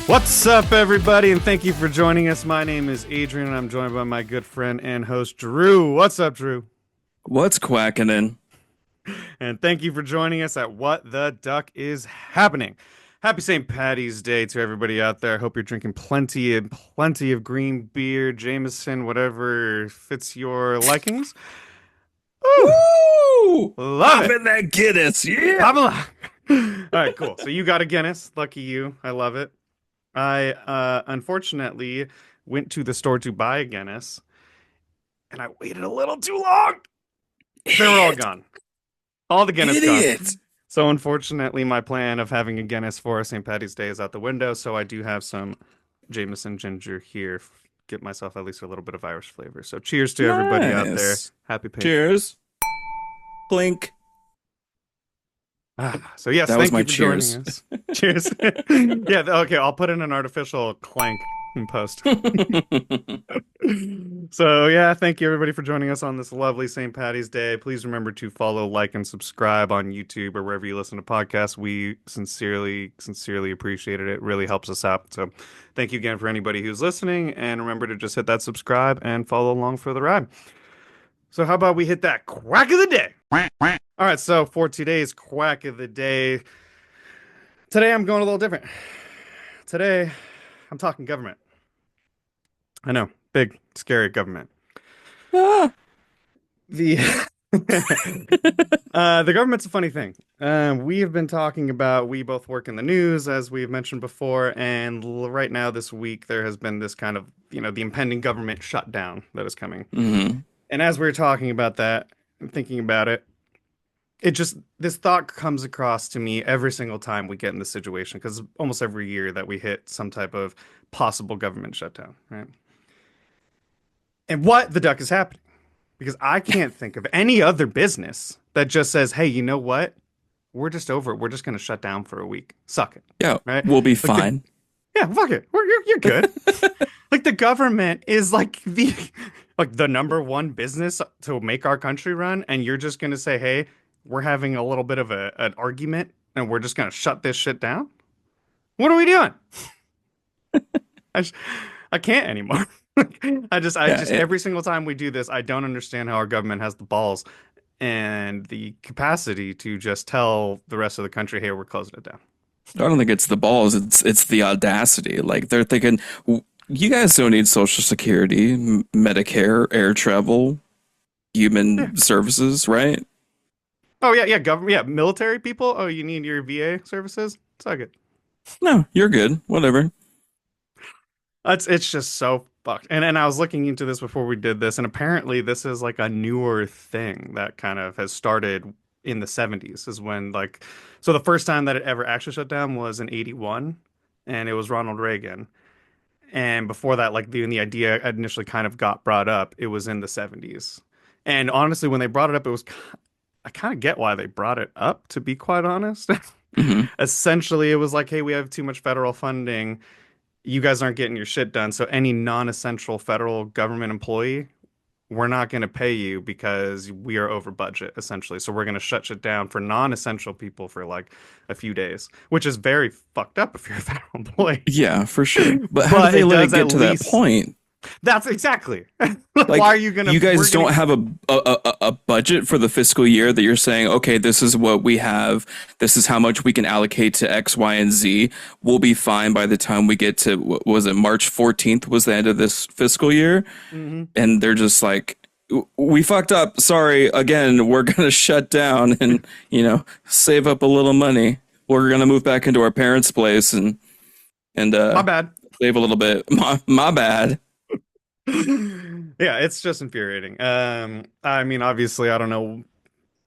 What's up, everybody, and thank you for joining us. My name is Adrian, and I'm joined by my good friend and host, Drew. What's up, Drew? What's quacking in? And thank you for joining us at What the Duck is Happening. Happy St. Patty's Day to everybody out there. Hope you're drinking plenty of green beer, Jameson, whatever fits your likings. Woo! Woo! Love Pop it. in that Guinness, yeah. All right, cool. So you got a Guinness. Lucky you. I love it. I unfortunately went to the store to buy a Guinness, and I waited a little too long. They were all gone. All the Guinness gone. Idiot. So unfortunately, my plan of having a Guinness for St. Patty's Day is out the window. So I do have some Jameson ginger here. Get myself at least a little bit of Irish flavor. So cheers to everybody out there. Nice. Happy paint. Cheers. Blink. So yes, That was thank my you for cheers. joining us. Cheers. Yeah, okay, I'll put in an artificial clank in post. So yeah, thank you everybody for joining us on this lovely St. Patty's Day. Please remember to follow, like, and subscribe on YouTube or wherever you listen to podcasts. We sincerely appreciate it. It really helps us out. So thank you again for anybody who's listening, and remember to just hit that subscribe and follow along for the ride. So how about we hit that quack of the day? All right, so for today's quack of the day, today I'm going a little different. Today, I'm talking government. I know, big, scary government. Ah. The the government's a funny thing. We have been talking about, we both work in the news, as we've mentioned before, and right now this week there has been this kind of, the impending government shutdown that is coming. Mm-hmm. And as we were talking about that and thinking about it, this thought comes across to me every single time we get in this situation, because almost every year that we hit some type of possible government shutdown, right? And what the duck is happening? Because I can't think of any other business that just says, hey, you know what? We're just over it. We're just going to shut down for a week. Suck it. Yeah, Right? we'll be Like fine. Yeah, fuck it. You're good. Like the government is like the number one business to make our country run, and you're just gonna say, "Hey, we're having a little bit of an argument, and we're just gonna shut this shit down." What are we doing? I, just, I can't anymore. Yeah, Every single time we do this, I don't understand how our government has the balls and the capacity to just tell the rest of the country, "Hey, we're closing it down." I don't think it's the balls. It's the audacity. Like they're thinking, you guys don't need Social Security, Medicare, air travel, Yeah. human services, right? Oh yeah, government, yeah, military people. Oh, you need your VA services? Suck it. No, you're good. Whatever. It's just so fucked. And I was looking into this before we did this, and apparently this is like a newer thing that kind of has started in the 70s is when so the first time that it ever actually shut down was in 81, and it was Ronald Reagan. And before that, like the idea initially kind of got brought up, it was in the 70s. And honestly, when they brought it up, I kind of get why they brought it up, to be quite honest. Hmm. Essentially, it was like, hey, we have too much federal funding. You guys aren't getting your shit done. So any non-essential federal government employee, we're not going to pay you because we are over budget, essentially. So we're going to shut shit down for non-essential people for like a few days, which is very fucked up if you're a federal employee. Yeah, for sure. But how do But they it let it does get at to that least point? That's exactly. Like, Why are you gonna? you We're guys gonna. don't have a budget for the fiscal year that you're saying, okay, this is what we have. This is how much we can allocate to X, Y, and Z. We'll be fine by the time we get to, what was it, March 14th was the end of this fiscal year. Mhm. And they're just like, we fucked up. Sorry. Again, we're going to shut down and, save up a little money. We're going to move back into our parents' place and My bad. save a little bit. My bad. Yeah, it's just infuriating. I mean, obviously, I don't know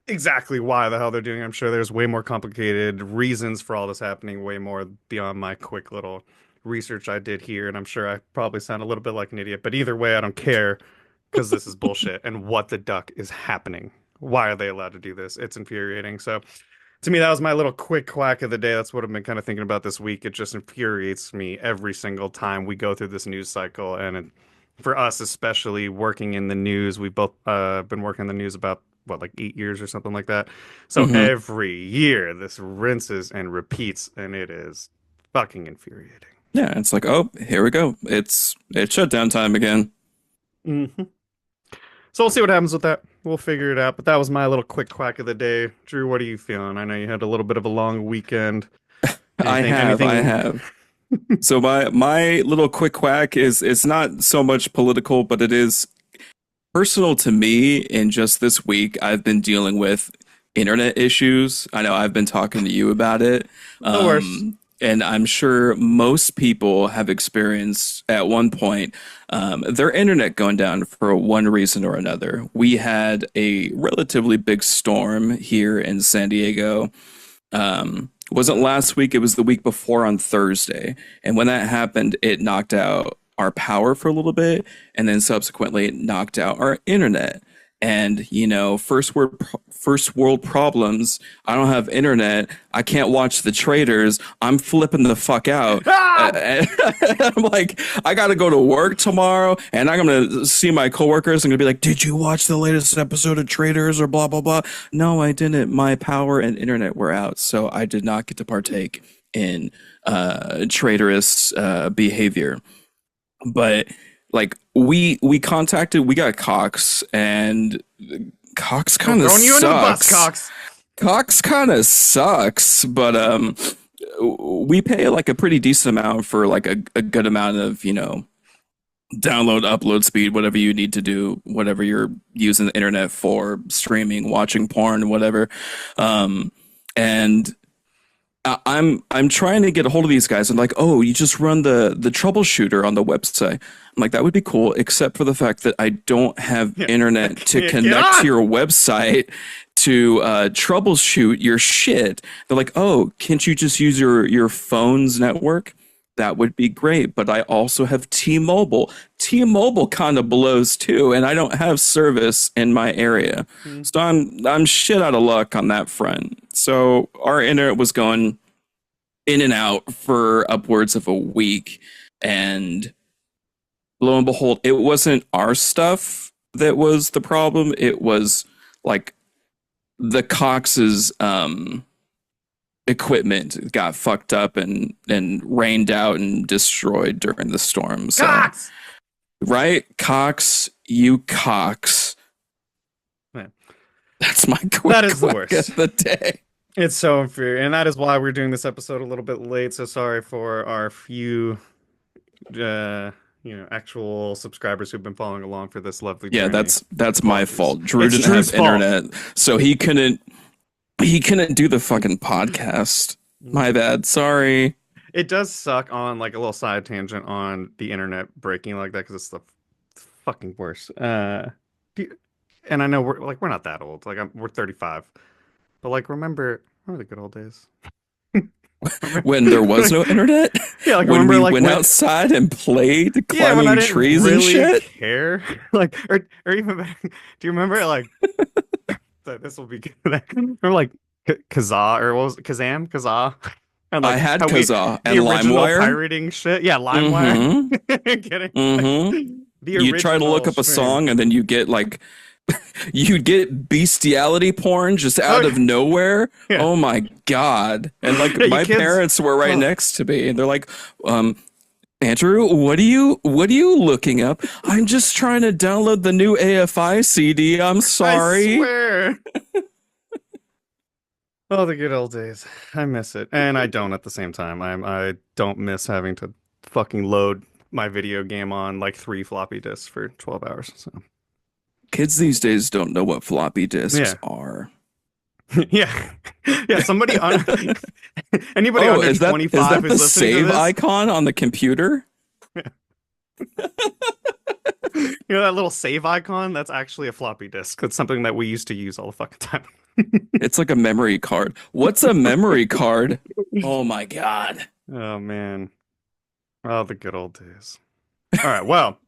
exactly why the hell they're doing it. I'm sure there's way more complicated reasons for all this happening, way more beyond my quick little research I did here. And I'm sure I probably sound a little bit like an idiot, but either way, I don't care because this is bullshit. And what the duck is happening? Why are they allowed to do this? It's infuriating. So, to me, that was my little quick quack of the day. That's what I've been kind of thinking about this week. It just infuriates me every single time we go through this news cycle, and for us, especially working in the news, we've both been working in the news about what, like 8 years or something like that. So Hmm. every year this rinses and repeats, and it is fucking infuriating. Yeah, it's like, oh, here we go. It's shutdown time again. Hmm. So we'll see what happens with that. We'll figure it out. But that was my little quick quack of the day. Drew, what are you feeling? I know you had a little bit of a long weekend. I Anything, have, I anything? have. So my little quick quack is it's not so much political, but it is personal to me. In just this week, I've been dealing with internet issues. I know I've been talking to you about it. The worst. And I'm sure most people have experienced at one point their internet going down for one reason or another. We had a relatively big storm here in San Diego. It wasn't last week, it was the week before on Thursday. And when that happened, it knocked out our power for a little bit, and then subsequently it knocked out our internet. And first world problems. I don't have internet. I can't watch the traders. I'm flipping the fuck out. Ah! And I'm like, I got to go to work tomorrow, and I'm gonna see my coworkers. I'm gonna be like, "Did you watch the latest episode of Traders?" or blah blah blah. No, I didn't. My power and internet were out, so I did not get to partake in traitorous behavior. But like we got Cox, and Cox We're kind of throwing you under the bus, sucks. Cox. Cox kind of sucks, but we pay like a pretty decent amount for like a good amount of, download, upload speed, whatever you need to do, whatever you're using the internet for, streaming, watching porn, whatever. And I'm trying to get a hold of these guys. And like, oh, you just run the troubleshooter on the website. I'm like, that would be cool, except for the fact that I don't have Yeah. internet to Get connect to on. your website to troubleshoot your shit. They're like, oh, can't you just use your phone's network? That would be great, but I also have T-Mobile. T-Mobile kind of blows too, and I don't have service in my area. Hmm. So I'm shit out of luck on that front. So our internet was going in and out for upwards of a week, and lo and behold, it wasn't our stuff that was the problem. It was like the Cox's equipment got fucked up and rained out and destroyed during the storm. So, Cox. right, Cox, you Cox. Man, That's my that quick is the quack worst. of the day. It's so infuriating, and that is why we're doing this episode a little bit late. So sorry for our few, uh, actual subscribers who've been following along for this lovely Yeah, journey. that's my Apologies. fault. Drew It's didn't Drew's have fault. internet, so he couldn't do the fucking podcast. My bad. Sorry. It does suck on like a little side tangent on the internet breaking like that because it's the fucking worst. Do you- and I know we're not that old. Like we're 35, but like remember the good old days. Remember, When there was no internet, yeah, like when remember we like went when outside and played yeah when I climbing didn't trees and really shit. care, like or even better, do you remember like this will be good. Remember like Kazaa or what was it? Kazam? And I like had how we Kazaa the and original LimeWire. pirating shit. Yeah, LimeWire. Mm-hmm. Getting like Mm-hmm. the You try to look original up a stream. song and then you get bestiality porn just Oh out of nowhere. yeah. Oh my God. And like Yeah, you my kids. parents were right Ugh. next to me and they're like, Andrew, what are you looking up? I'm just trying to download the new AFI CD. I'm I sorry. swear. Oh, the good old days. I miss it. And I don't at the same time. I don't miss having to fucking load my video game on like 3 floppy disks for 12 hours. So Kids these days don't know what floppy disks yeah. are. Yeah. Yeah, somebody on anybody Oh, under is 25 that the who's listening to save this, icon on the computer? that little save icon, that's actually a floppy disk. That's something that we used to use all the fucking time. It's like a memory card. What's a memory card? Oh my God. Oh man. Oh, the good old days. All right, well,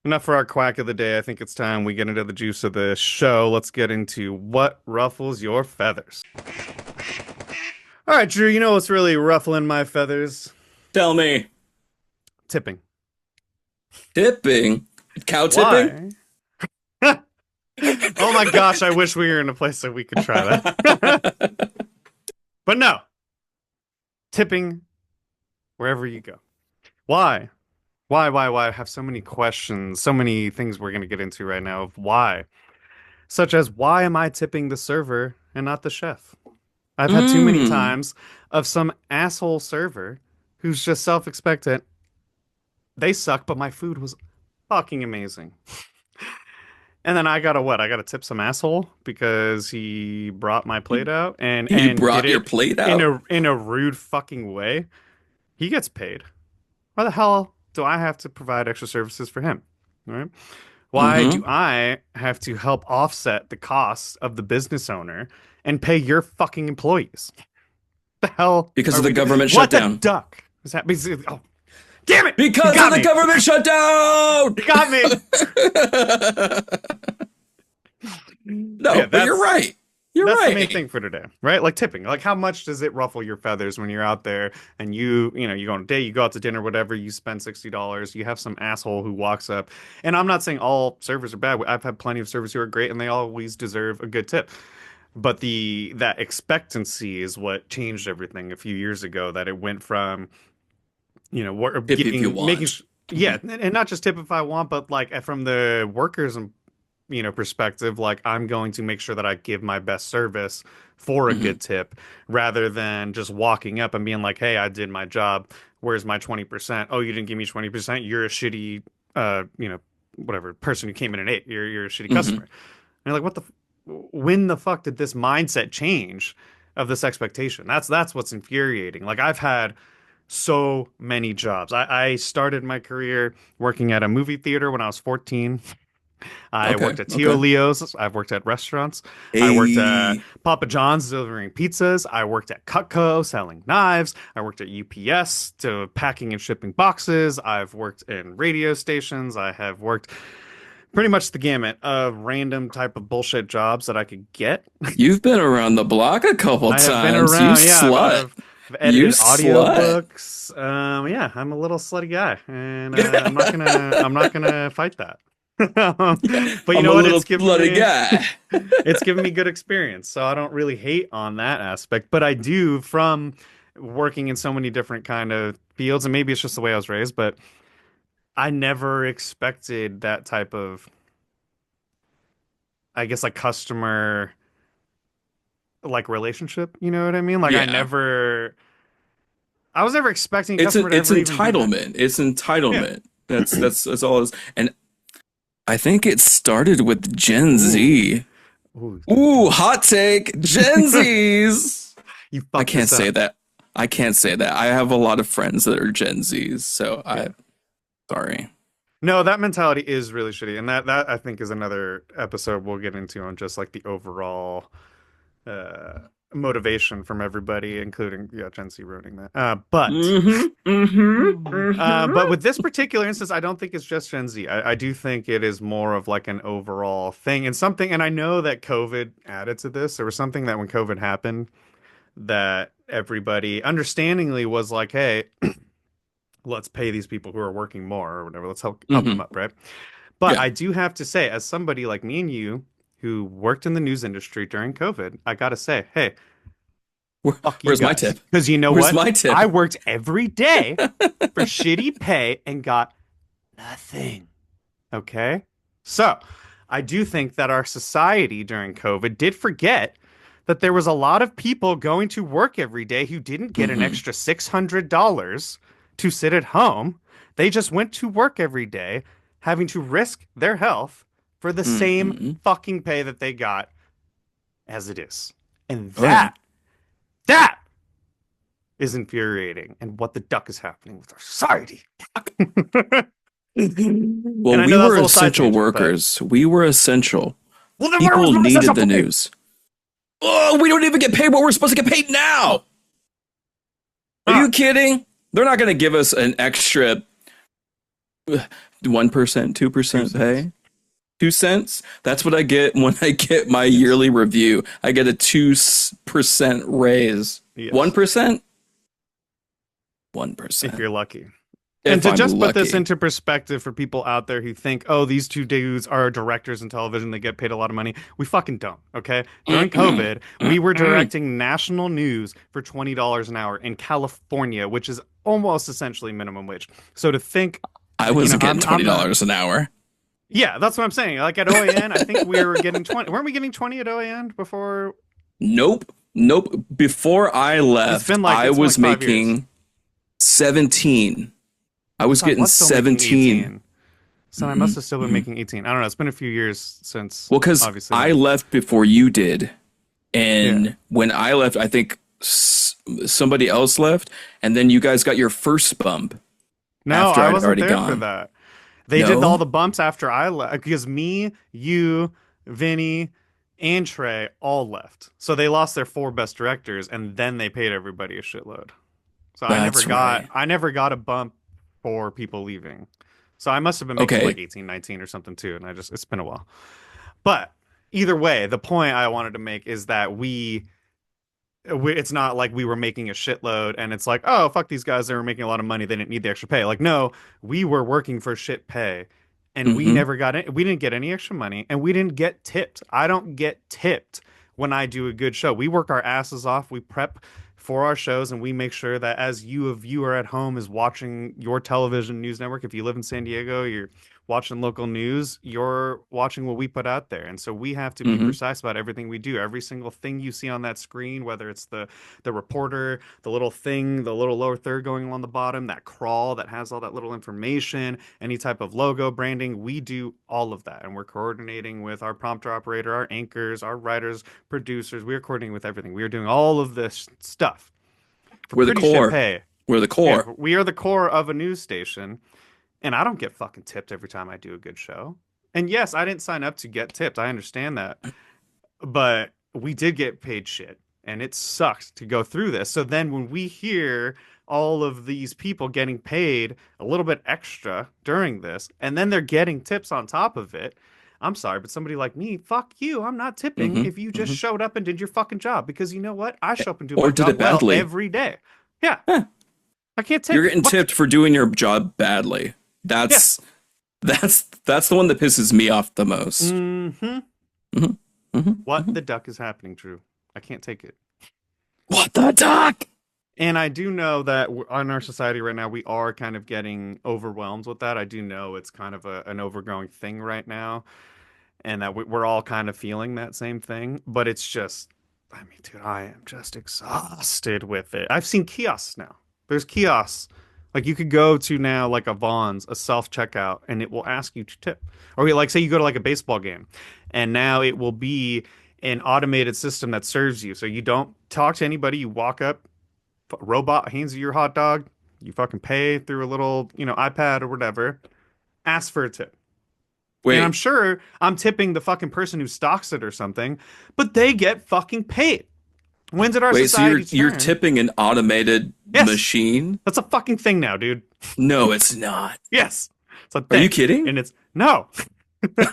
enough for our quack of the day. I think it's time we get into the juice of the show. Let's get into what ruffles your feathers. All right, Drew, you know what's really ruffling my feathers? Tell me. Tipping. Tipping. Cow tipping? Why? Oh my gosh, I wish we were in a place that we could try that. But no, tipping wherever you go. Why? Why? I have so many questions, so many things we're going to get into right now of why. Such as, why am I tipping the server and not the chef? I've had too many Mm. times of some asshole server who's just self-expectant. They suck, but my food was fucking amazing. And then I gotta what? I gotta tip some asshole because he brought my plate out and You did brought your it plate out? in a rude fucking way. He gets paid. Why the hell do I have to provide extra services for him? All right. Why do Mm-hmm. I have to help offset the costs of the business owner and pay your fucking employees? The hell Because are of the we doing? government What the shutdown. duck is happening? Oh, damn it! You Because of got the me! government shutdown! You got me! No, Yeah, but you're right. You're that's the main right. thing for today, right? Like tipping. Like how much does it ruffle your feathers when you're out there and you go on a date, you go out to dinner, whatever, you spend $60, you have some asshole who walks up. And I'm not saying all servers are bad. I've had plenty of servers who are great and they always deserve a good tip. But the that expectancy is what changed everything a few years ago, that it went from, Tip if you giving making want. yeah, and not just tip if I want, but like from the workers and perspective, like I'm going to make sure that I give my best service for a Mm-hmm. good tip rather than just walking up and being like, "Hey, I did my job. Where's my 20%? Oh, you didn't give me 20%. You're a shitty whatever person who came in and ate. You're a shitty Mm-hmm. customer." And you're like, when the fuck did this mindset change of this expectation? That's what's infuriating. Like I've had so many jobs. I started my career working at a movie theater when I was 14. I Okay. worked at Tio Okay. Leo's. I've worked at restaurants. I worked at Hey, Papa John's delivering pizzas. I worked at Cutco selling knives. I worked at UPS to packing and shipping boxes. I've worked in radio stations. I have worked pretty much the gamut of random type of bullshit jobs that I could get. you've been around the block a couple I have been times. You around. Yeah, slut. I've You edited slut. audiobooks. Yeah, I'm a little slutty guy, and I'm not gonna fight that. But you I'm know a what? little slutty guy. It's given me good experience, so I don't really hate on that aspect. But I do from working in so many different kind of fields, and maybe it's just the way I was raised, but I never expected that type of, I guess, like customer like relationship. You know what I mean? Like Yeah. I was never expecting a It's customer to it's ever even do that. entitlement. It's Yeah. entitlement. That's all it is. And I think it started with Gen Ooh. Z. Ooh. Ooh, hot take. Gen Zs. You I fucked can't this say up. that. I can't say that. I have a lot of friends that are Gen Zs, so Yeah. I sorry. No, that mentality is really shitty, and that I think is another episode we'll get into on just like the overall uh motivation from everybody, including Gen Z ruining that. Mm-hmm. Mm-hmm. But Mm-hmm. with this particular instance, I don't think it's just Gen Z. I do think it is more of like an overall thing and something. And I know that COVID added to this. There was something that when COVID happened, that everybody understandingly was like, "Hey, let's pay these people who are working more or whatever. Let's help them Mm-hmm. up, right?" But Yeah. I do have to say, as somebody like me and you who worked in the news industry during COVID, I gotta say, hey, fuck you Where's my guys. tip? Because you know Where's what? my tip? I worked every day for shitty pay and got nothing. Okay? So, I do think that our society during COVID did forget that there was a lot of people going to work every day who didn't get an Mm-hmm. extra $600 to sit at home. They just went to work every day, having to risk their health for the same Mm-hmm. fucking pay that they got as it is. And Oh yeah. that is infuriating. And what the duck is happening with our society? And Well, I we know that was were a little side essential tangent, but workers. We were essential. well, then where was People my needed essential the pay? news. Oh, we don't even get paid what we're supposed to get paid now. Are Huh. you kidding? They're not going to give us an extra 1%, Two 2% cents. pay. 2 cents. That's what I get when I get my Yes. yearly review. I get a 2% raise. Yes. 1%? If 1%. you're lucky. And if to I'm just put this lucky. into perspective for people out there who think, oh, these two dudes are directors in television, they get paid a lot of money. We fucking don't, okay? During Mm-mm, COVID, we were mm-mm. directing national news for $20 an hour in California, which is almost essentially minimum wage. So to think, I wasn't getting I'm not. $20 an hour. Yeah, that's what I'm saying. Like at OAN, I think we were getting 20. Weren't we getting 20 at OAN before? Nope. Nope. Before I left, I It's been like was 5 years. making 17. I was So I getting was still making 17. 18. So I must Hmm. have still been Hmm. making 18. I don't know. It's been a few years since Well, because obviously I that. left before you did. Yeah. And when I left, I think somebody else left. And then you guys got your first bump No, after I I'd wasn't already there for gone. that. They did all No? the bumps after I left because me, you, Vinny, and Trey all left. So they lost their four best directors and then they paid everybody a shitload. So That's right. I never got a bump for people leaving. So I must have been making like Okay. 18, 19 or something too. And it's been a while. But either way, the point I wanted to make is that it's not like we were making a shitload and it's like, oh, fuck these guys. They were making a lot of money. They didn't need the extra pay. Like, no, we were working for shit pay and we Mm-hmm. never got it. We didn't get any extra money and we didn't get tipped. I don't get tipped when I do a good show. We work our asses off. We prep for our shows and we make sure that as you, a viewer at home, is watching your television news network, if you live in San Diego, you're watching local news, you're watching what we put out there. And so we have to be Mm-hmm. precise about everything we do. Every single thing you see on that screen, whether it's the reporter, the little thing, the little lower third going along the bottom, that crawl that has all that little information, any type of logo branding, we do all of that. And we're coordinating with our prompter operator, our anchors, our writers, producers. We are coordinating with everything. We are doing all of this stuff for We're the pretty shit core. pay. We're the Yeah, core. we are the core of a news station. And I don't get fucking tipped every time I do a good show. And yes, I didn't sign up to get tipped. I understand that. But we did get paid shit. And it sucked to go through this. So then when we hear all of these people getting paid a little bit extra during this, and then they're getting tips on top of it, I'm sorry, but somebody like me, fuck you. I'm not tipping Mm-hmm. if you just Mm-hmm. showed up and did your fucking job. Because you know what? I show up and do my Or did job it well badly. every day. Yeah, Yeah. I can't You're tip. getting What? tipped for doing your job badly. Yes. That's the one that pisses me off the most. Mm-hmm. Hmm. Hmm. What Hmm. the duck is happening, Drew? I can't take it. What the duck? And I do know that in our society right now, we are kind of getting overwhelmed with that. I do know it's kind of an overgrowing thing right now, and that we're all kind of feeling that same thing. But it's just, I mean, dude, I am just exhausted with it. I've seen kiosks now. There's kiosks. Like you could go to now like a Vons, a self checkout, and it will ask you to tip. Or like say you go to like a baseball game, and now it will be an automated system that serves you. So you don't talk to anybody. You walk up, robot hands you your hot dog. You fucking pay through a little, iPad or whatever. Ask for a tip. And I'm Wait, sure I'm tipping the fucking person who stocks it or something, but they get fucking paid. When's it our wait. So you're society's you're turn? tipping an automated Yes, machine? that's a fucking thing now, dude. No, it's not. Yes, it's a Are you thing. kidding? And it's no,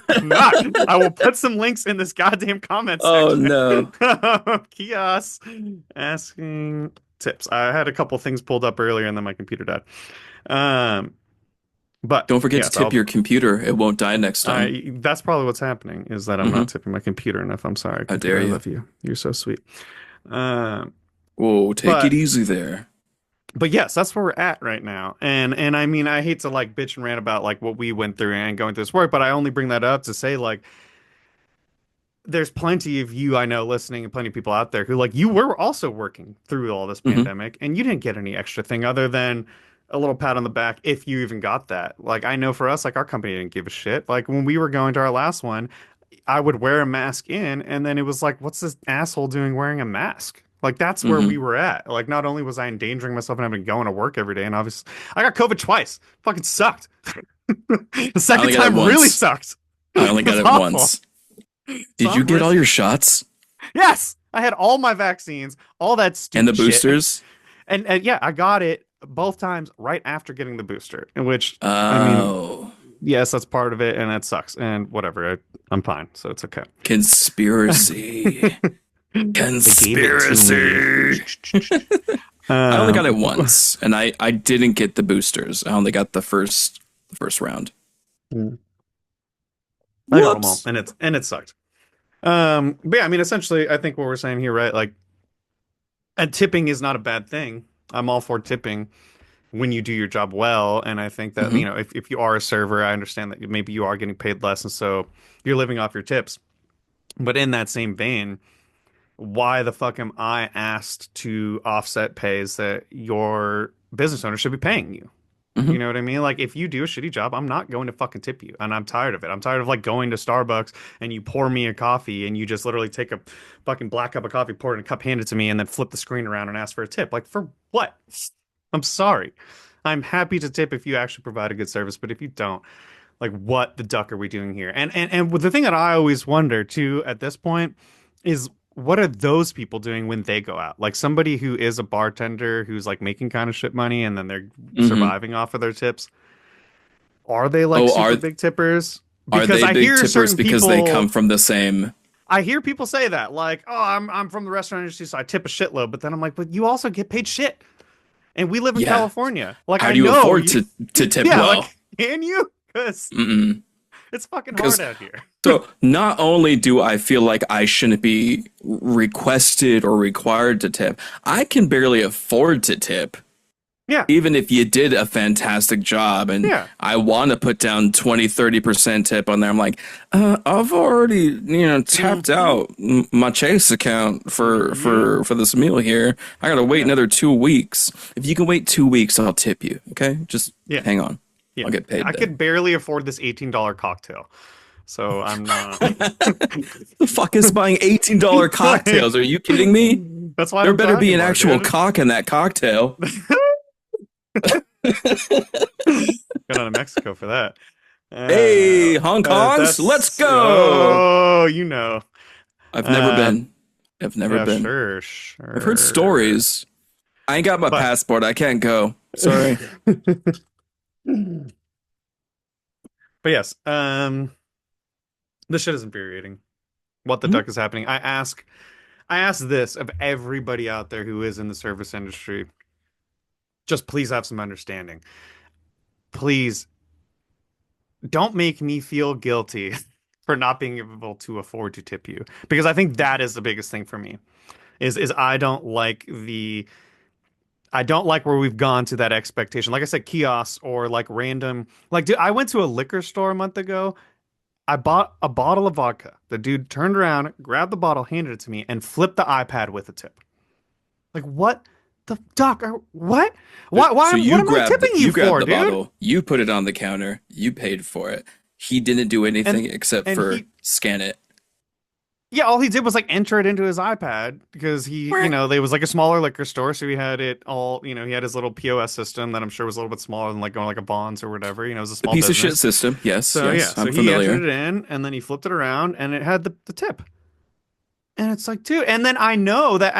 I'm not. I will put some links in this goddamn comment Oh section. no. Kiosks asking tips. I had a couple things pulled up earlier and then my computer died. Um, but Don't forget to yes, tip your computer. It won't die next time. that's probably what's happening is that I'm Hmm. not tipping my computer enough. I'm sorry, How computer. dare I you? love you. You're so sweet. Um, Whoa, take it but easy there. but yes, that's where we're at right now. And I mean, I hate to like bitch and rant about like what we went through and going through this work, but I only bring that up to say like there's plenty of you I know listening and plenty of people out there who like you were also working through all this Hmm. pandemic and you didn't get any extra thing other than a little pat on the back if you even got that. Like I know for us, like our company didn't give a shit. Like when we were going to our last one, I would wear a mask in, and then it was like, what's this asshole doing wearing a mask? Like that's where we Hmm. were at. Like not only was I endangering myself and having to go into work every day, and obviously I got COVID twice. Fucking sucked. The I second only got it time really once. sucked. I only It got was it awful. once. So Did you I'm get all risk. your shots Yes, I had all my vaccines, all that and the stupid shit, boosters? and yeah, I got it both times right after getting the booster. In which I mean, Oh, yes, that's part of it, and that sucks. And whatever, I'm fine, so it's okay. conspiracy. They gave it to me. Conspiracy. I only got it Um, once, and I didn't get the boosters. I only got the first round. I got them all, Whoops. and it sucked. But yeah, I mean, essentially, I think what we're saying here, right? Like, and tipping is not a bad thing. I'm all for tipping when you do your job well. And I think that, Hmm. if you are a server, I understand that maybe you are getting paid less, and so you're living off your tips. But in that same vein, why the fuck am I asked to offset pays that your business owner should be paying you? You Hmm. know what I mean? Like, if you do a shitty job, I'm not going to fucking tip you. And I'm tired of it. I'm tired of like going to Starbucks and you pour me a coffee and you just literally take a fucking black cup of coffee, pour it in a cup, hand it to me, and then flip the screen around and ask for a tip. Like, for what? I'm sorry. I'm happy to tip if you actually provide a good service, but if you don't, like, what the duck are we doing here? And the thing that I always wonder too at this point is, what are those people doing when they go out? Like, somebody who is a bartender who's like making kind of shit money and then they're Hmm. surviving off of their tips. Are they like Oh, super big tippers? are Because they I big hear tippers certain because they come people, from the same? I hear people say that, like, "Oh, I'm from the restaurant industry, so I tip a shitload." But then I'm like, "But you also get paid shit, and we live in Yeah. California. Like, How I do you know afford you, to tip yeah. well? Like, can you? Because Mm-mm. it's fucking hard Because out here." so not only do I feel like I shouldn't be requested or required to tip, I can barely afford to tip. Yeah, Even if you did a fantastic job and yeah. I want to put down 20-30% tip on there, I'm like, I've already, tapped Hmm. out my Chase account for Hmm. for for this meal here. I gotta wait Yeah, another 2 weeks. If you can wait 2 weeks, I'll tip you. Okay, just yeah, hang on. yeah. I'll get paid I then. could barely afford this $18 cocktail, so I'm not. The fuck is buying $18 Like, cocktails? Are you kidding me? that's what There I'm better be talking an about, actual dude. cock in that cocktail. Going on to Mexico for that. Hey, Hong Kongs, let's That's go. oh, you know. I've never Uh, been. I've never yeah, been. sure, I've heard sure. stories. I ain't got my But passport. I can't go. Sorry. but yes, this shit is infuriating. What the Mhm. duck is happening? I ask this of everybody out there who is in the service industry. Just please have some understanding. Please don't make me feel guilty for not being able to afford to tip you, because I think that is the biggest thing for me. Is I don't like where we've gone to that expectation. Like I said, kiosks or like random, like, dude, I went to a liquor store a month ago. I bought a bottle of vodka. The dude turned around, grabbed the bottle, handed it to me, and flipped the iPad with a tip. Like, what the doc? What? So What you am I grabbed tipping you you grabbed for, the dude? bottle, you put it on the counter, you paid for it. He didn't do And anything except and for he scan it. Yeah, all he did was like enter it into his iPad because there was like a smaller liquor store, so he had it all, he had his little POS system that I'm sure was a little bit smaller than like going like a Bonds or whatever. It was a The small piece of shit business. system. Yes, So yeah, yes, so I'm he entered familiar. it in and then he flipped it around and it had the tip. And it's like, dude, and then I know that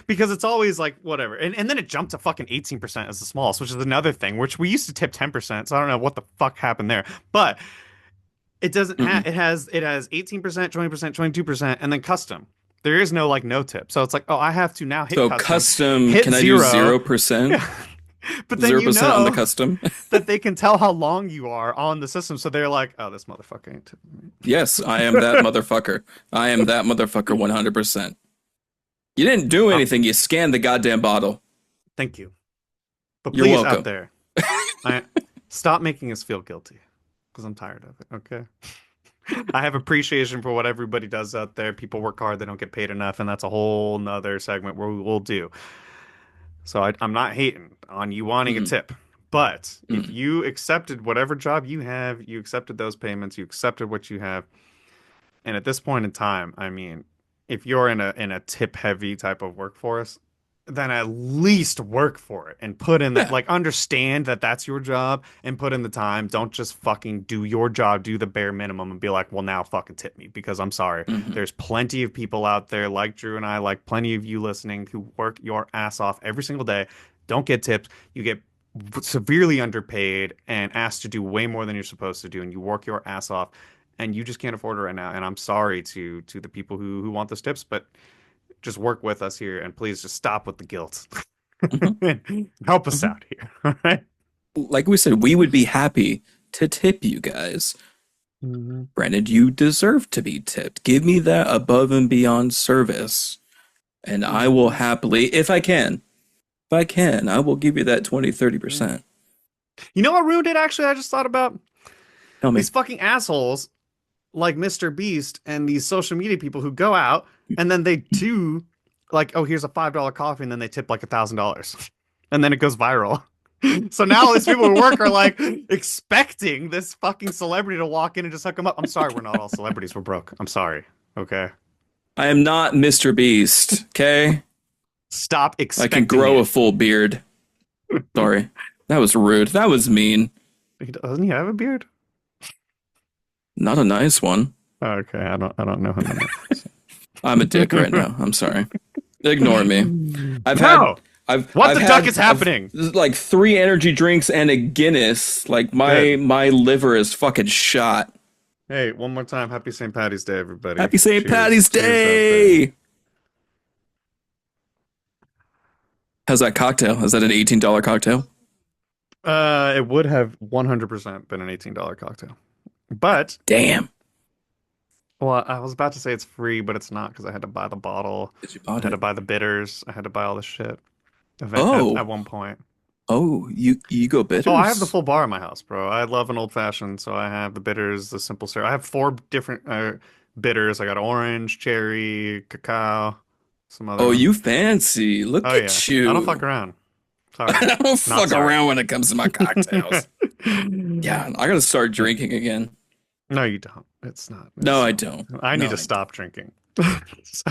because it's always like whatever. And then it jumped to fucking 18% as the smallest, which is another thing, which we used to tip 10%. So I don't know what the fuck happened there. But it doesn't have Mm-mm. it has 18%, 20%, 22%, and then custom. There is no like no tip. So it's like, oh, I have to now hit So custom, custom, hit can I do zero. 0%? Yeah. But then 0% on the custom? that they can tell how long you are on the system. So they're like, oh, this motherfucker ain't tipping Yes, I am that me. motherfucker. I am that motherfucker 100%. You didn't do Uh, anything. You scanned the goddamn bottle. Thank you. But You're please out welcome. there, I stop making us feel guilty because I'm tired of it. Okay. I have appreciation for what everybody does out there. People work hard, they don't get paid enough, and that's a whole nother segment where we will do. So I'm not hating on you wanting a Mm-mm, tip. But if mm-mm. you accepted whatever job you have, you accepted those payments, you accepted what you have, and at this point in time, I mean, if you're in a tip heavy type of workforce, then at least work for it and put in that, Yeah. like, understand that that's your job and put in the time. Don't just fucking do your job, do the bare minimum and be like, well, now fucking tip me, because I'm sorry. Mm-hmm. There's plenty of people out there like Drew and I, like plenty of you listening, who work your ass off every single day, don't get tips. You get severely underpaid and asked to do way more than you're supposed to do, and you work your ass off and you just can't afford it right now. And I'm sorry to the people who want those tips, but just work with us here and please just stop with the guilt. Mhm, Help us mhm. out here. All right. Like we said, we would be happy to tip you guys. Mhm. Granted, you deserve to be tipped. Give me that above and beyond service, and I will Mhm. happily, if I can, I will give you that 20, Mhm. 30%. You know what ruined it, actually? I just thought about Tell me. these fucking assholes like Mr. Beast and these social media people who go out and then they do like, oh, here's a $5 coffee, and then they tip like $1,000. And then it goes viral. So now all these people who work are like expecting this fucking celebrity to walk in and just hook them up. I'm sorry, we're not all celebrities. We're broke. I'm sorry. Okay. I am not Mr. Beast, okay? Stop I can expecting grow a it. full beard. Sorry. That was rude. That was mean. Doesn't he have a beard? Not a nice one. Okay, I don't know him I'm a dick right now. I'm sorry. Ignore me. enough. I've had No. What the duck is I've happening? like 3 energy drinks and a Guinness. Like Good. my liver is fucking shot. Hey, one more time. Happy St. Patty's Day, everybody. Happy St. Cheers. Patty's Cheers out there. Day. How's that cocktail? Is that an $18 cocktail? It would have 100% been an $18 cocktail. But, Damn. well, I was about to say it's free, but it's not because I had to buy the bottle. Did you I bought had to it? buy the bitters. I had to buy all this shit at Oh. one point. Oh, you go Oh, I have the bitters? full bar in my house, bro. I love an old fashioned, so I have the bitters, the simple syrup. I have four different bitters. I got orange, cherry, cacao, some other Oh, one. you fancy. Look Oh yeah, at I don't fuck you. around. Sorry, I don't not fuck sorry. around when it comes to my cocktails. Yeah, I gotta start drinking again. No, you don't. It's not. No, It's I not. don't. I need No, to I don't. stop drinking. It's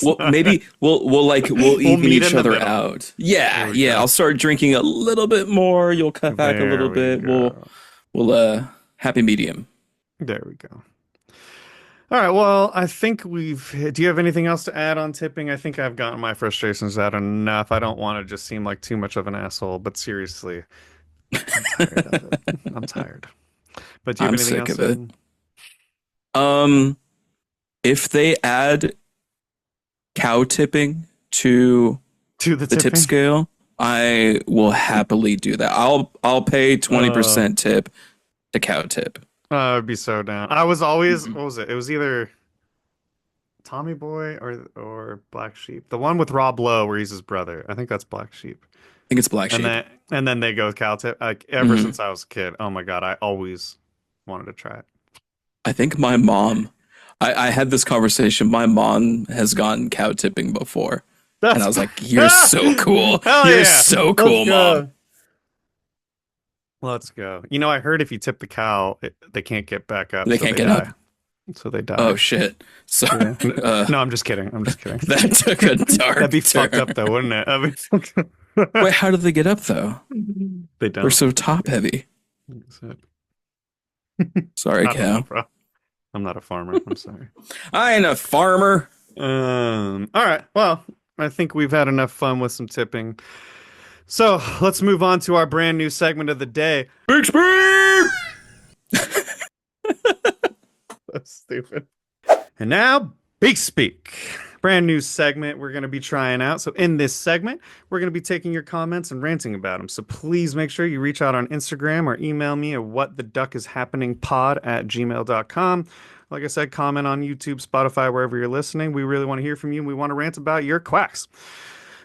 Well, not. maybe we'll We'll even meet each in the other middle. out. There Yeah, we yeah. go. I'll start drinking a little bit more. You'll cut back a There little we bit. go. We'll happy medium. There we go. All right. Well, I think we've. Do you have anything else to add on tipping? I think I've gotten my frustrations out enough. I don't want to just seem like too much of an asshole, but seriously, I'm tired of it. I'm tired. But do you have I'm anything sick else of it. to Um, if they add cow tipping to to the the tip tipping? scale, I will happily do that. I'll pay Uh, 20% tip to cow tip. I'd be so down. I was always, Mhm. what was it? It was either Tommy Boy or Black Sheep. The one with Rob Lowe where he's his brother. I think that's Black Sheep. I think it's black And sheep. then they go cow tip. Like ever Hmm. since I was a kid. Oh my God, I always wanted to try it. I think my mom, I had this conversation. My mom has gone cow tipping before. And I That's was like, you're so cool. hell You're yeah. so Let's cool, mom. go. Let's go. You know, I heard if you tip the cow, they can't get back up, They so can't they get up. die. So they Oh, die. shit. So, Yeah. uh, No, I'm just kidding. I'm just kidding. that took a That'd dark be fucked turn. up though, wouldn't it? That'd be fucked up. Wait, how did they get up, though? They We're don't. so top heavy. Sorry, I don't know, cow. bro. I'm not a farmer. I'm sorry. I ain't a farmer. All right. Well, I think we've had enough fun with some tipping. So let's move on to our brand new segment of the day. Big speak! That's stupid. And now, Big Speak. Brand new segment we're going to be trying out. So, in this segment, we're going to be taking your comments and ranting about them. So, please make sure you reach out on Instagram or email me at whattheduckishappeningpod@gmail.com. Like I said, comment on YouTube, Spotify, wherever you're listening. We really want to hear from you and we want to rant about your quacks.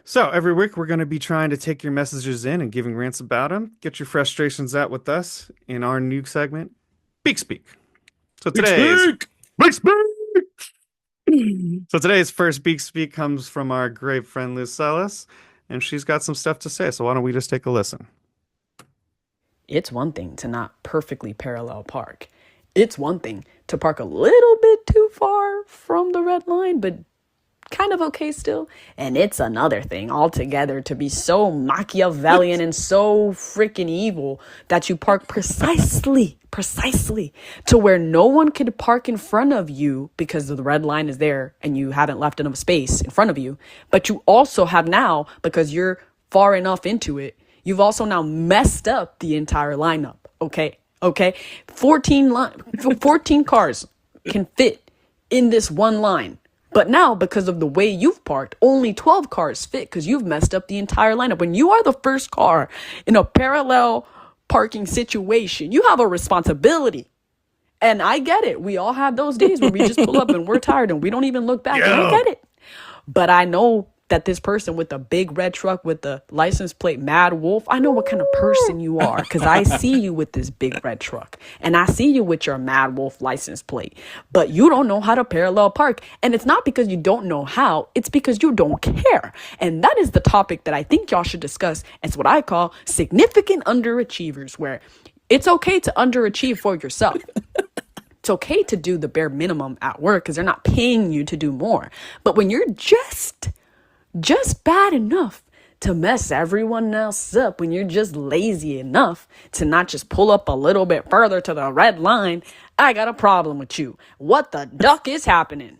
So, every week, we're going to be trying to take your messages in and giving rants about them. Get your frustrations out with us in our new segment, Big Speak. So, Big today's speak! Big Speak. So today's first Beak Speak comes from our great friend Lucellis, and she's got some stuff to say. So why don't we just take a listen? It's one thing to not perfectly parallel park. It's one thing to park a little bit too far from the red line, but kind of okay still. And it's another thing altogether to be so Machiavellian and so freaking evil that you park precisely to where no one could park in front of you because the red line is there and you haven't left enough space in front of you. But you also have now, because you're far enough into it, you've also now messed up the entire lineup. Okay. 14 cars can fit in this one line. But now, because of the way you've parked, only 12 cars fit because you've messed up the entire lineup. When you are the first car in a parallel parking situation, you have a responsibility. And I get it. We all have those days where we just pull up and we're tired and we don't even look back. And I Yeah. get it. But I know that this person with the big red truck with the license plate Mad Wolf, I know what kind of person you are because I see you with this big red truck and I see you with your Mad Wolf license plate. But you don't know how to parallel park. And it's not because you don't know how, it's because you don't care. And that is the topic that I think y'all should discuss. It's what I call significant underachievers, where it's okay to underachieve for yourself. It's okay to do the bare minimum at work because they're not paying you to do more. But when you're just bad enough to mess everyone else up, when you're just lazy enough to not just pull up a little bit further to the red line, I got a problem with you. What the duck is happening?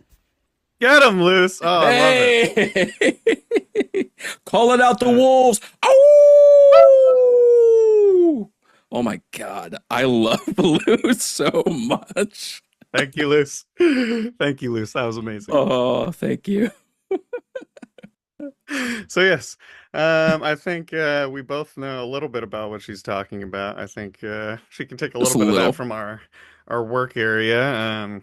Get him loose. Oh, I love it. Hey, calling out the wolves. Oh! Oh my God, I love Lou so much. Thank you, Luce. Thank you, Luce. That was amazing. Oh, thank you. So yes, I think we both know a little bit about what she's talking about. I think she can take a Just a little bit of little. that from our work area.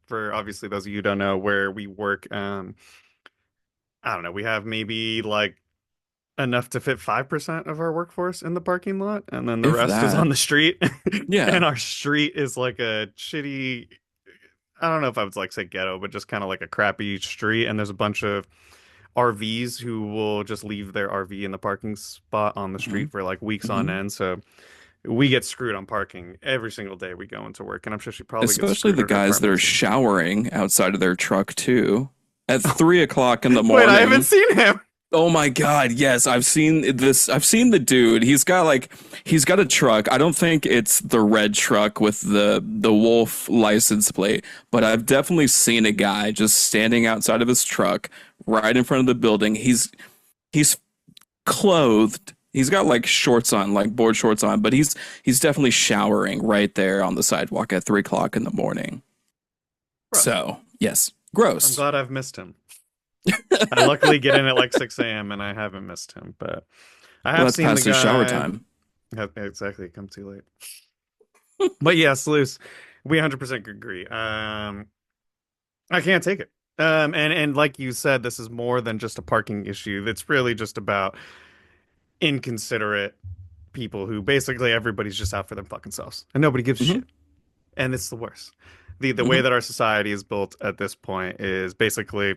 For obviously those of you who don't know where we work, I don't know. We have maybe like enough to fit 5% of our workforce in the parking lot, and then the If rest is that. on the street. Yeah. And our street is like a shitty, I don't know if I would like say ghetto, but just kind of like a crappy street. And there's a bunch of RVs who will just leave their RV in the parking spot on the hmm street for like weeks on hmm end. So we get screwed on parking every single day we go into work, and I'm sure she probably gets Especially screwed the at her guys that apartment are too. showering outside of their truck too. At 3 o'clock in the Wait, I haven't morning. seen him. Oh my God, yes, I've seen this. I've seen the dude. He's got a truck. I don't think it's the red truck with the wolf license plate, but I've definitely seen a guy just standing outside of his truck right in front of the building. He's clothed. He's got like shorts on, like board shorts on, but he's definitely showering right there on the sidewalk at 3 o'clock in the morning. Gross. So, yes, I'm gross. glad I've missed him. I luckily get in at like 6 a.m. and I haven't missed him, but I Well, have that's seen the past his shower guy. time. Exactly, come too late. But yes, Luce, we 100% agree. I can't take it. And like you said, this is more than just a parking issue. It's really just about inconsiderate people who basically everybody's just out for them fucking selves and nobody gives a hmm shit. And it's the worst. The way hmm that our society is built at this point is basically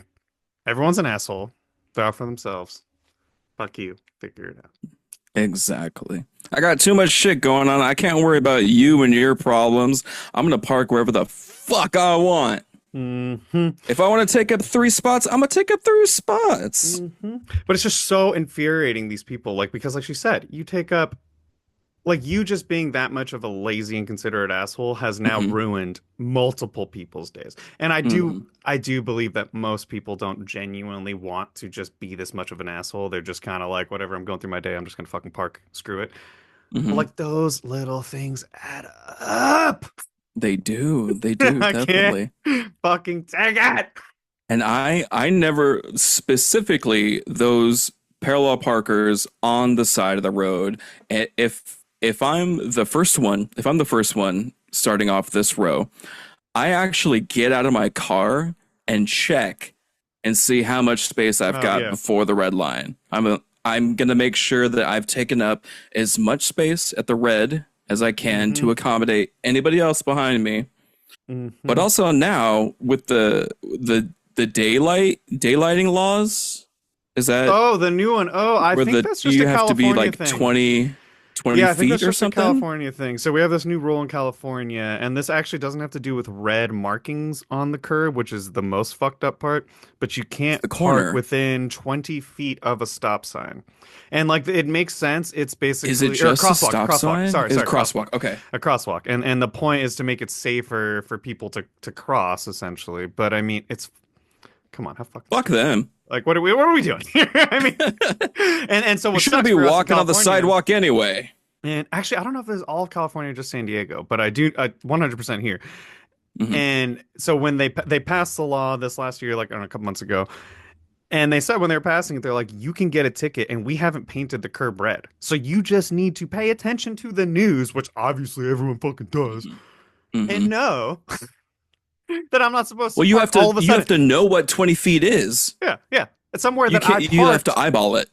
everyone's an asshole. They're out for themselves. Fuck you. Figure it out. Exactly. I got too much shit going on. I can't worry about you and your problems. I'm gonna park wherever the fuck I want. Hmm. If I want to take up 3 spots, I'm gonna take up 3 spots. But it's just so infuriating, these people, like, because like she said, you take up, like, you just being that much of a lazy, inconsiderate asshole has now hmm ruined multiple people's days. And I do hmm I do believe that most people don't genuinely want to just be this much of an asshole. They're just kind of like, whatever, I'm going through my day, I'm just gonna fucking park, screw it. But hmm like those little things add up. They do. They do, I can't definitely. fucking take it. And I never specifically those parallel parkers on the side of the road. If I'm the first one starting off this row, I actually get out of my car and check and see how much space I've Oh got yeah. before the red line. I'm gonna make sure that I've taken up as much space at the red as I can Hmm. to accommodate anybody else behind me. But Hmm. also now with the daylighting laws, is that Oh, the new one. Oh, I where think the that's just a you have to be California like thing. 20 Yeah, I think feet that's or just a something? California thing. So we have this new rule in California, and this actually doesn't have to do with red markings on the curb, which is the most fucked up part, but you It's can't the park corner. within 20 feet of a stop sign. And like it makes sense. It's Is it basically or a just a crosswalk, stop crosswalk. sign? Sorry, Is a sorry, crosswalk. crosswalk. Okay. A crosswalk. And the point is to make it safer for people to cross essentially. But I mean, it's come on, how fucking Fuck stupid. them. Like what are we doing here? I mean, and so You what shouldn't sucks be for us in walking on the California. sidewalk anyway. And actually, I don't know if it's all of California or just San Diego, but I do 100% here. Hmm. And so when they passed the law this last year, like I don't know, a couple months ago, and they said when they were passing it, they're like, you can get a ticket, and we haven't painted the curb red, so you just need to pay attention to the news, which obviously everyone fucking does, Hmm. Hmm. and know that I'm not supposed to Well, park all of a you have sudden. to know what 20 feet is. Yeah, yeah, it's somewhere You that can't I you have to parked. eyeball it.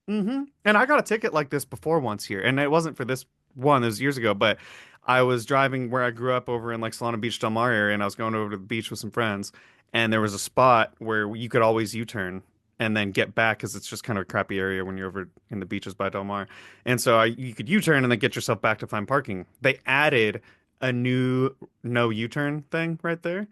And I got a ticket like this before once here, and it wasn't for this one. It was years ago, but I was driving where I grew up over in like Solana Beach, Del Mar area, and I was going over to the beach with some friends, and there was a spot where you could always U-turn and then get back because it's just kind of a crappy area when you're over in the beaches by Del Mar. And so you could U-turn and then get yourself back to find parking. They added a new no U-turn thing right there.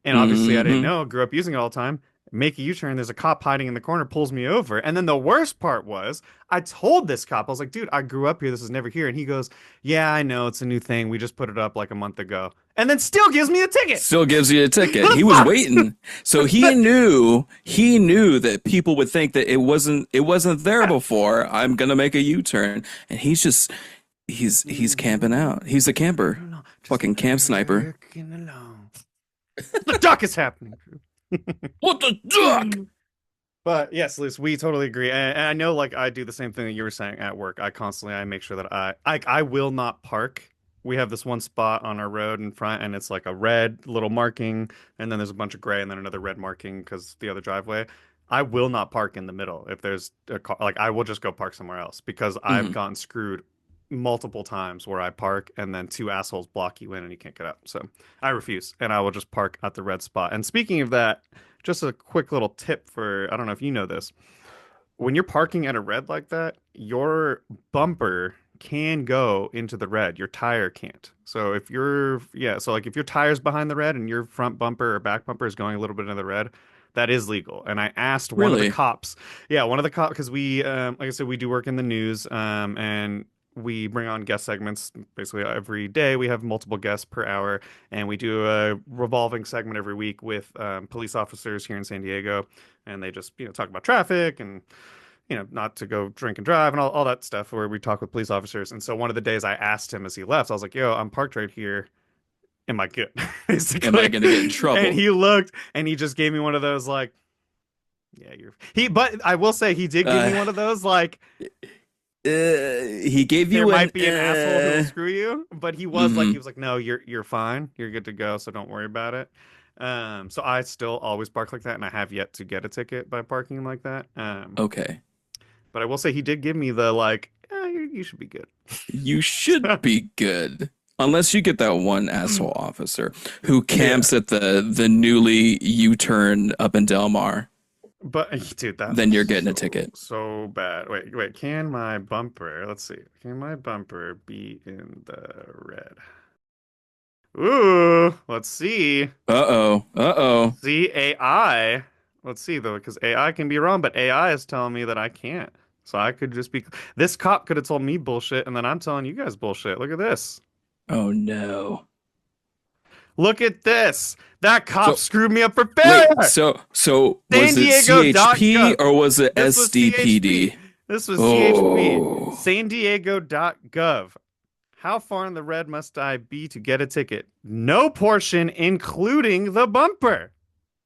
And obviously, I didn't Hmm. know. Grew up using it all the time. Make a U-turn. There's a cop hiding in the corner, pulls me over. And then the worst part was, I told this cop, I was like, dude, I grew up here. This is never here. And he goes, yeah, I know. It's a new thing. We just put it up like a month ago. And then still gives me a ticket. Still gives you a ticket. What He the was fuck? waiting. So he knew that people would think that it wasn't there before. I'm gonna make a U-turn. And he's camping out. He's a camper. No, just Fucking camp sniper. working alone. The duck is happening. What the duck? But yes, Liz, we totally agree. And I know like I do the same thing that you were saying at work. I make sure that I will not park. We have this one spot on our road in front and it's like a red little marking and then there's a bunch of gray and then another red marking because the other driveway. I will not park in the middle. If there's a car, like I will just go park somewhere else because I've Hmm. gotten screwed multiple times where I park and then two assholes block you in and you can't get up. So I refuse and I will just park at the red spot. And speaking of that, just a quick little tip for, I don't know if you know this. When you're parking at a red like that, your bumper can go into the red. Your tire can't. So so like if your tire's behind the red and your front bumper or back bumper is going a little bit into the red, that is legal. And I asked one of the Really? cops, yeah, one of the cops, because like I said, we do work in the news, and we bring on guest segments basically every day. We have multiple guests per hour, and we do a revolving segment every week with police officers here in San Diego, and they just talk about traffic and not to go drink and drive and all that stuff where we talk with police officers. And so one of the days I asked him as he left, I was like, yo, I'm parked right here. Am I good? Am I Basically. gonna get in And trouble? he looked and he just gave me one of those like, yeah, but I will say he did give me Uh, one of those like, he gave there you might an be an asshole who will screw you, but he hmm. was like, no, you're fine. You're good to go, so don't worry about it. So I still always park like that, and I have yet to get a ticket by parking like that. Okay. But I will say he did give me the like, you should be good. You should be good. Unless you get that one asshole officer who Yeah. camps at the newly U-turn up in Del Mar, But dude, that then was you're getting a ticket. so bad. Wait. Can my bumper? Let's see. Can my bumper be in the red? Ooh, let's see. Uh-oh. Uh-oh. See AI. Let's see though, because AI can be wrong, but AI is telling me that I can't. So I could just be. This cop could have told me bullshit, and then I'm telling you guys bullshit. Look at this. Oh no. Look at this. That cop So screwed me up for wait, failure. so San was it Diego.gov. CHP or was it This was CHP. SDPD? This was CHP. Oh. San Diego.gov. How far in the red must I be to get a ticket? No portion, including the bumper.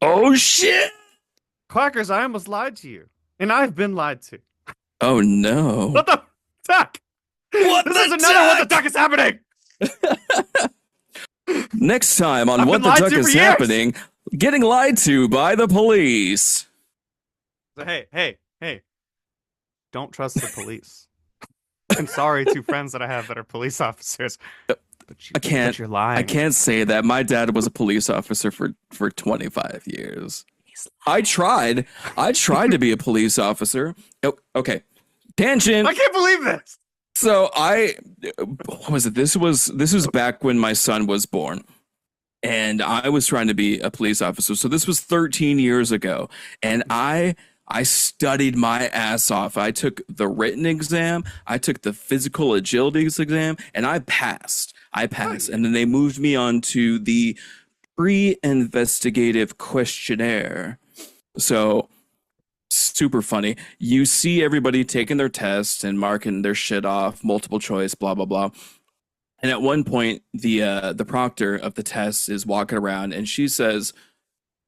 Oh shit. Quackers, I almost lied to you. And I've been lied to. Oh no. What the fuck? What This is the another what the duck? fuck is happening? Next time on I've What been the lied Duck to for is years. Happening, getting lied to by the police. So, hey. Don't trust the police. I'm sorry to friends that I have that are police officers. But you're I lying. can't say that. My dad was a police officer for 25 years. I tried to be a police officer. Oh, okay. Tangent. I can't believe this. So what was it? This was back when my son was born. And I was trying to be a police officer. So this was 13 years ago. And I studied my ass off. I took the written exam, I took the physical agility exam, and I passed. I passed. And then they moved me on to the pre-investigative questionnaire. So super funny. You see everybody taking their tests and marking their shit off, multiple choice, blah blah blah. And at one point, the proctor of the test is walking around, and she says,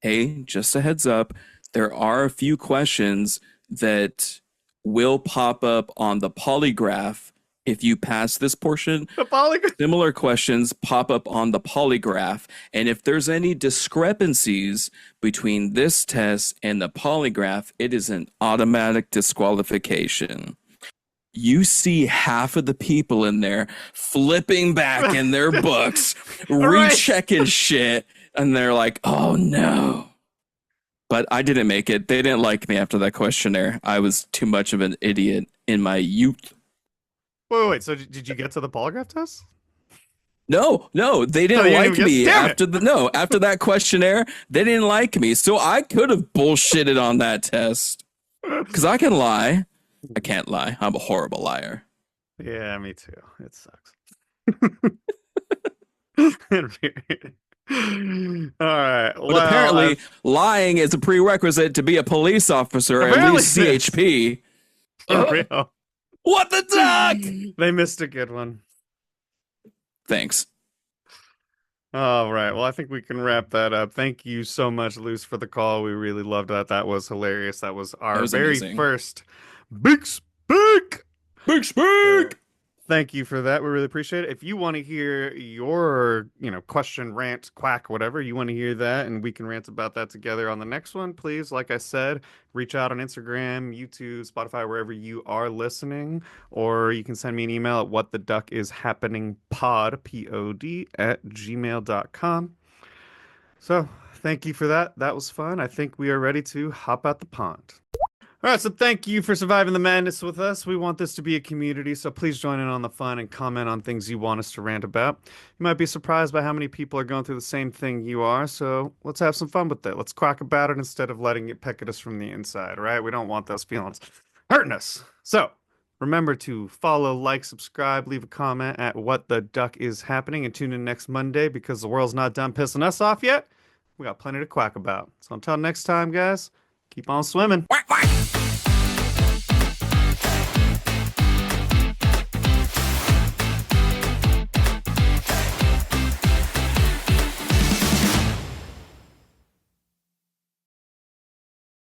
"Hey, just a heads up, there are a few questions that will pop up on the polygraph if you pass this portion. The polygon. Similar questions pop up on the polygraph, and if there's any discrepancies between this test and the polygraph, it is an automatic disqualification." You see half of the people in there flipping back in their books, Right. rechecking shit, and they're like, "Oh no." But I didn't make it. They didn't like me after that questionnaire. I was too much of an idiot in my youth. Wait. So did you get to the polygraph test? No, no, they No, didn't you didn't like even me damn it. after the no, after that questionnaire, they didn't like me. So I could have bullshitted on that test. Because I can lie. I can't lie. I'm a horrible liar. Yeah, me too. It sucks. All right. But Well, apparently, lying is a prerequisite to be a police officer, at apparently least it is. CHP. For real. What the duck? They missed a good one. Thanks. All right. Well, I think we can wrap that up. Thank you so much, Luce, for the call. We really loved that. That was hilarious. That was That our was very amazing. first Big Speak. Big speak. Thank you for that. We really appreciate it. If you want to hear your, question, rant, quack, whatever, you want to hear that, and we can rant about that together on the next one, please, like I said, reach out on Instagram, YouTube, Spotify, wherever you are listening, or you can send me an email at whattheduckishappeningpod, P-O-D, @gmail.com. So thank you for that. That was fun. I think we are ready to hop out the pond. All right, so thank you for surviving the madness with us. We want this to be a community, so please join in on the fun and comment on things you want us to rant about. You might be surprised by how many people are going through the same thing you are, so let's have some fun with it. Let's quack about it instead of letting it peck at us from the inside, right? We don't want those feelings hurting us. So remember to follow, like, subscribe, leave a comment at What the Duck is Happening, and tune in next Monday because the world's not done pissing us off yet. We got plenty to quack about. So until next time, guys, keep on swimming.